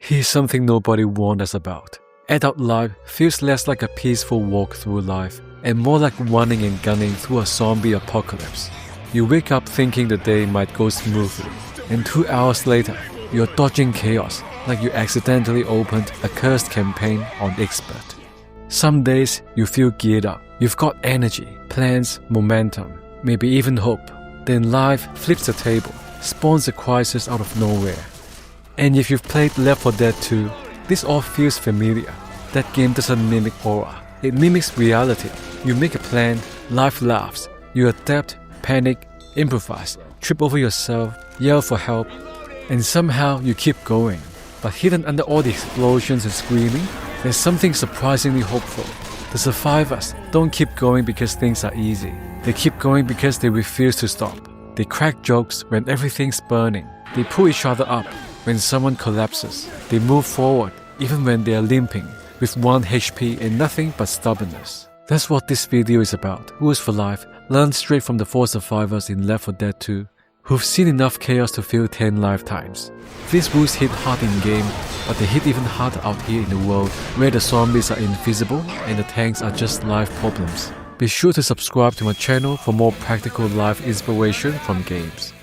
Here's something nobody warned us about. Adult life feels less like a peaceful walk through life and more like running and gunning through a zombie apocalypse. You wake up thinking the day might go smoothly, and 2 hours later, you're dodging chaos like you accidentally opened a cursed campaign on Expert. Some days you feel geared up, you've got energy, plans, momentum, maybe even hope. Then life flips the table, spawns a crisis out of nowhere. And if you've played Left 4 Dead 2, this all feels familiar. That game doesn't mimic horror, it mimics reality. You make a plan, life laughs, you adapt, panic, improvise, trip over yourself, yell for help, and somehow you keep going. But hidden under all the explosions and screaming, there's something surprisingly hopeful. The survivors don't keep going because things are easy. They keep going because they refuse to stop. They crack jokes when everything's burning. They pull each other up when someone collapses. They move forward even when they are limping, with 1 HP and nothing but stubbornness. That's what this video is about. Rules for life, learned straight from the 4 survivors in Left 4 Dead 2, who've seen enough chaos to fill 10 lifetimes. These rules hit hard in game, but they hit even harder out here in the world where the zombies are invisible and the tanks are just life problems. Be sure to subscribe to my channel for more practical life inspiration from games.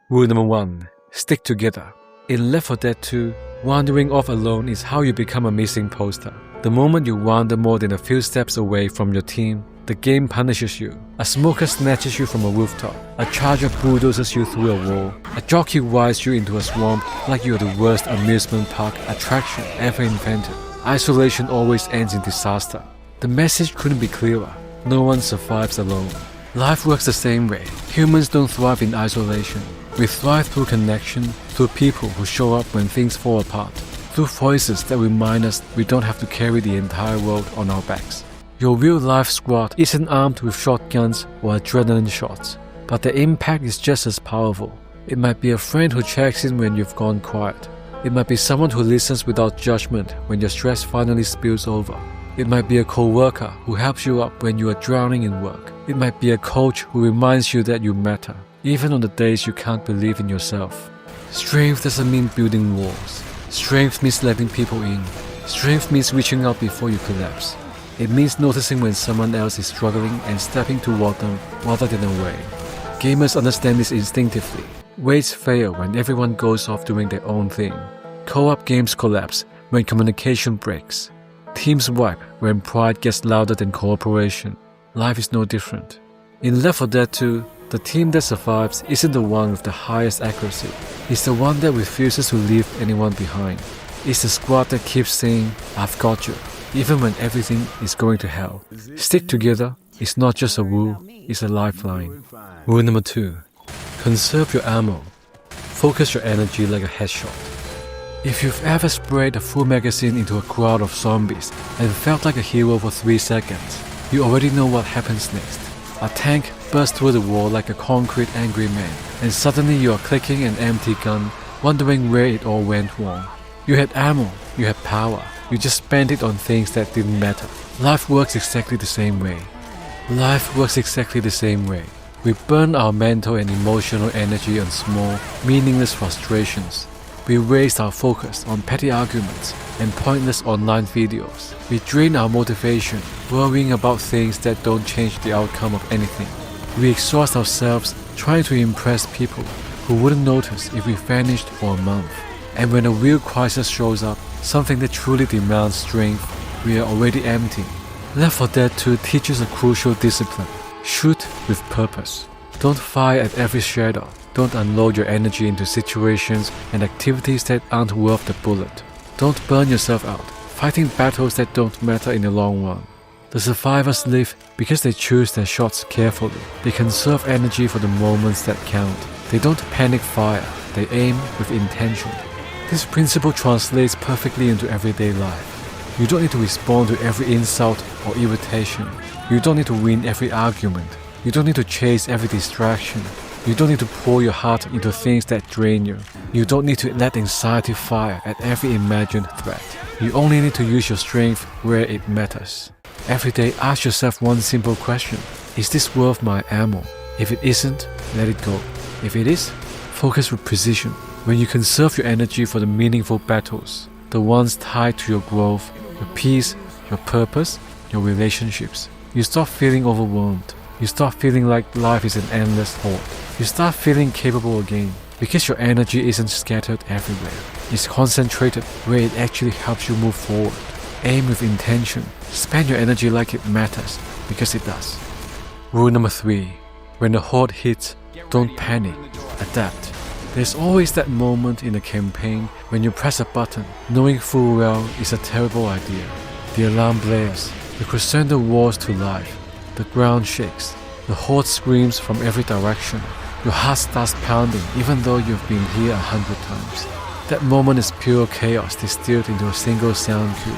Rule number 1. Stick together. In Left 4 Dead 2, wandering off alone is how you become a missing poster. The moment you wander more than a few steps away from your team, the game punishes you. A smoker snatches you from a rooftop. A charger bulldozes you through a wall. A jockey rides you into a swamp like you're the worst amusement park attraction ever invented. Isolation always ends in disaster. The message couldn't be clearer. No one survives alone. Life works the same way. Humans don't thrive in isolation. We thrive through connection, through people who show up when things fall apart, through voices that remind us we don't have to carry the entire world on our backs. Your real-life squad isn't armed with shotguns or adrenaline shots, but the impact is just as powerful. It might be a friend who checks in when you've gone quiet. It might be someone who listens without judgment when your stress finally spills over. It might be a co-worker who helps you up when you are drowning in work. It might be a coach who reminds you that you matter, even on the days you can't believe in yourself. Strength doesn't mean building walls. Strength means letting people in. Strength means reaching out before you collapse. It means noticing when someone else is struggling and stepping toward them rather than away. Gamers understand this instinctively. Raids fail when everyone goes off doing their own thing. Co-op games collapse when communication breaks. Teams wipe when pride gets louder than cooperation. Life is no different. In Left 4 Dead 2, the team that survives isn't the one with the highest accuracy. It's the one that refuses to leave anyone behind. It's the squad that keeps saying, "I've got you," even when everything is going to hell. Stick together is not just a rule, it's a lifeline. Rule number 2. Conserve your ammo. Focus your energy like a headshot. If you've ever sprayed a full magazine into a crowd of zombies and felt like a hero for 3 seconds, you already know what happens next. A tank bursts through the wall like a concrete angry man, and suddenly you are clicking an empty gun, wondering where it all went wrong. You had ammo, you had power, you just spent it on things that didn't matter. Life works exactly the same way. Life works exactly the same way. We burn our mental and emotional energy on small, meaningless frustrations. We waste our focus on petty arguments and pointless online videos. We drain our motivation, worrying about things that don't change the outcome of anything. We exhaust ourselves trying to impress people who wouldn't notice if we vanished for a month. And when a real crisis shows up, something that truly demands strength, we are already empty. Left 4 Dead 2 teaches a crucial discipline. Shoot with purpose. Don't fire at every shadow. Don't unload your energy into situations and activities that aren't worth the bullet. Don't burn yourself out, fighting battles that don't matter in the long run. The survivors live because they choose their shots carefully. They conserve energy for the moments that count. They don't panic fire, they aim with intention. This principle translates perfectly into everyday life. You don't need to respond to every insult or irritation. You don't need to win every argument. You don't need to chase every distraction. You don't need to pour your heart into things that drain you. You don't need to let anxiety fire at every imagined threat. You only need to use your strength where it matters. Every day, ask yourself one simple question. Is this worth my ammo? If it isn't, let it go. If it is, focus with precision. When you conserve your energy for the meaningful battles, the ones tied to your growth, your peace, your purpose, your relationships. You stop feeling overwhelmed. You start feeling like life is an endless horde. You start feeling capable again because your energy isn't scattered everywhere. It's concentrated where it actually helps you move forward. Aim with intention. Spend your energy like it matters because it does. Rule number 3. When the horde hits, don't panic. Adapt. There's always that moment in a campaign when you press a button knowing full well it's a terrible idea. The alarm blares. The crescendo roars to life. The ground shakes. The horde screams from every direction. Your heart starts pounding even though you've been here 100 times. That moment is pure chaos distilled into a single sound cue.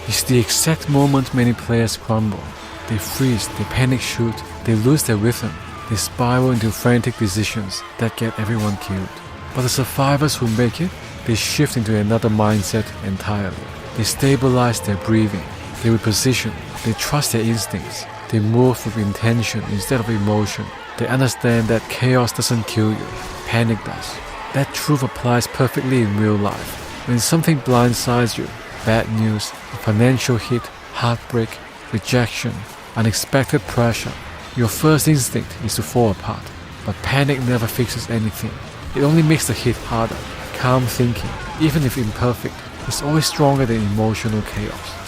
It's the exact moment many players crumble. They freeze, they panic shoot, they lose their rhythm. They spiral into frantic decisions that get everyone killed. But the survivors who make it, they shift into another mindset entirely. They stabilize their breathing. They reposition. They trust their instincts. They move with intention instead of emotion. They understand that chaos doesn't kill you, panic does. That truth applies perfectly in real life. When something blindsides you, bad news, a financial hit, heartbreak, rejection, unexpected pressure, your first instinct is to fall apart. But panic never fixes anything. It only makes the hit harder. Calm thinking, even if imperfect, is always stronger than emotional chaos.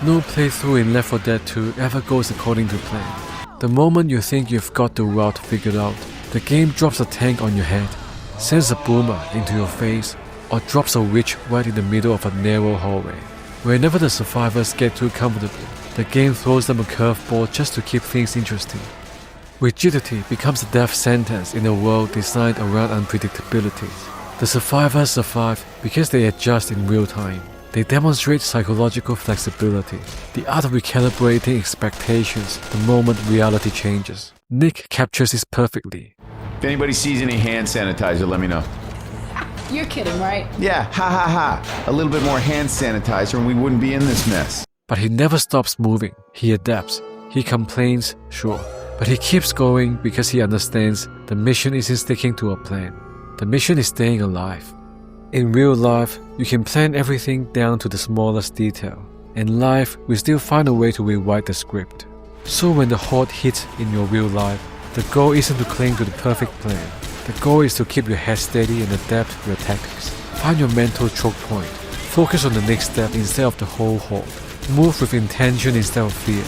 No playthrough in Left 4 Dead 2 ever goes according to plan. The moment you think you've got the route figured out, the game drops a tank on your head, sends a boomer into your face, or drops a witch right in the middle of a narrow hallway. Whenever the survivors get too comfortable, the game throws them a curveball just to keep things interesting. Rigidity becomes a death sentence in a world designed around unpredictability. The survivors survive because they adjust in real time. They demonstrate psychological flexibility, the art of recalibrating expectations the moment reality changes. Nick captures this perfectly. If anybody sees any hand sanitizer, let me know. You're kidding, right? Yeah, ha ha ha. A little bit more hand sanitizer and we wouldn't be in this mess. But he never stops moving. He adapts. He complains, sure. But he keeps going because he understands the mission isn't sticking to a plan. The mission is staying alive. In real life, you can plan everything down to the smallest detail. In life, we still find a way to rewrite the script. So when the horde hits in your real life, the goal isn't to cling to the perfect plan. The goal is to keep your head steady and adapt your tactics. Find your mental choke point. Focus on the next step instead of the whole horde. Move with intention instead of fear.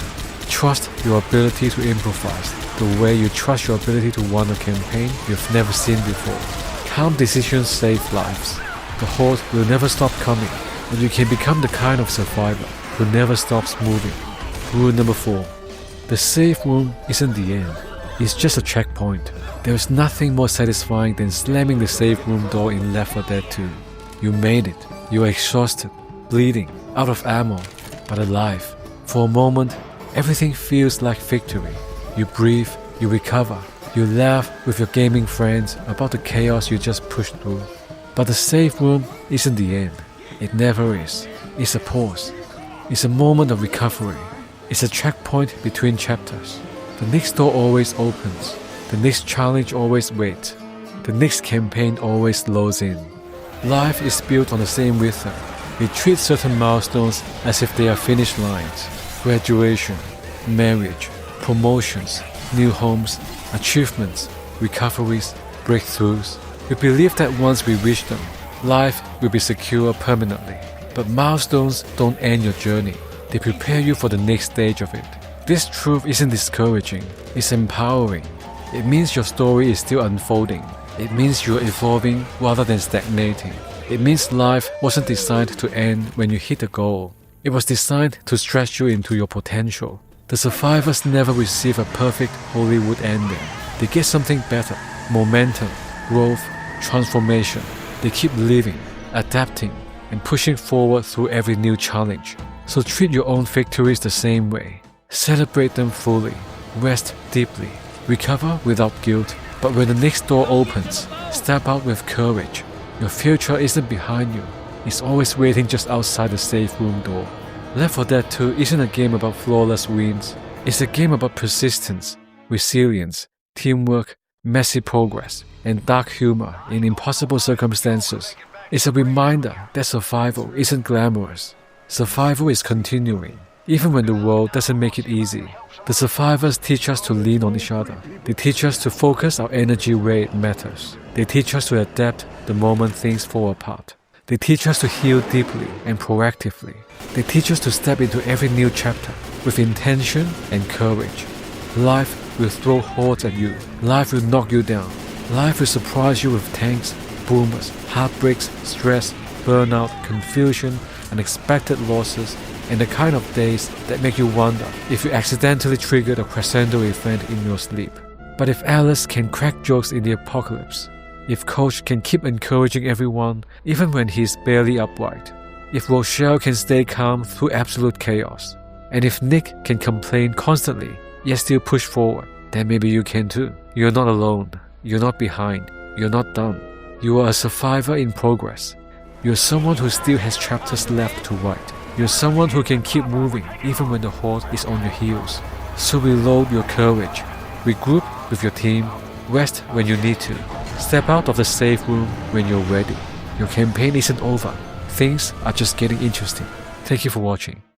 Trust your ability to improvise, the way you trust your ability to run a campaign you've never seen before. Calm decisions save lives. The horde will never stop coming, and you can become the kind of survivor who never stops moving. Rule number 4. The safe room isn't the end. It's just a checkpoint. There is nothing more satisfying than slamming the safe room door in Left 4 Dead 2. You made it. You are exhausted, bleeding, out of ammo, but alive. For a moment, everything feels like victory. You breathe, you recover, you laugh with your gaming friends about the chaos you just pushed through. But the safe room isn't the end. It never is. It's a pause. It's a moment of recovery. It's a checkpoint between chapters. The next door always opens. The next challenge always waits. The next campaign always loads in. Life is built on the same rhythm. We treat certain milestones as if they are finish lines. Graduation, marriage, promotions, new homes, achievements, recoveries, breakthroughs. We believe that once we reach them, life will be secure permanently. But milestones don't end your journey. They prepare you for the next stage of it. This truth isn't discouraging, it's empowering. It means your story is still unfolding. It means you're evolving rather than stagnating. It means life wasn't designed to end when you hit a goal. It was designed to stretch you into your potential. The survivors never receive a perfect Hollywood ending. They get something better, momentum, growth, transformation. They keep living, adapting, and pushing forward through every new challenge. So treat your own victories the same way. Celebrate them fully. Rest deeply. Recover without guilt. But when the next door opens, step out with courage. Your future isn't behind you. It's always waiting just outside the safe room door. Left 4 Dead 2 isn't a game about flawless wins. It's a game about persistence, resilience, teamwork, messy progress, and dark humor in impossible circumstances. It's a reminder that survival isn't glamorous. Survival is continuing, even when the world doesn't make it easy. The survivors teach us to lean on each other. They teach us to focus our energy where it matters. They teach us to adapt the moment things fall apart. They teach us to heal deeply and proactively. They teach us to step into every new chapter with intention and courage. Life will throw hordes at you. Life will knock you down. Life will surprise you with tanks, boomers, heartbreaks, stress, burnout, confusion, unexpected losses, and the kind of days that make you wonder if you accidentally triggered a crescendo event in your sleep. But if Alice can crack jokes in the apocalypse, if Coach can keep encouraging everyone even when he's barely upright, if Rochelle can stay calm through absolute chaos, and if Nick can complain constantly yet still push forward, then maybe you can too. You're not alone. You're not behind. You're not done. You are a survivor in progress. You're someone who still has chapters left to write. You're someone who can keep moving even when the Horde is on your heels. So reload your courage. Regroup with your team. Rest when you need to. Step out of the safe room when you're ready. Your campaign isn't over. Things are just getting interesting. Thank you for watching.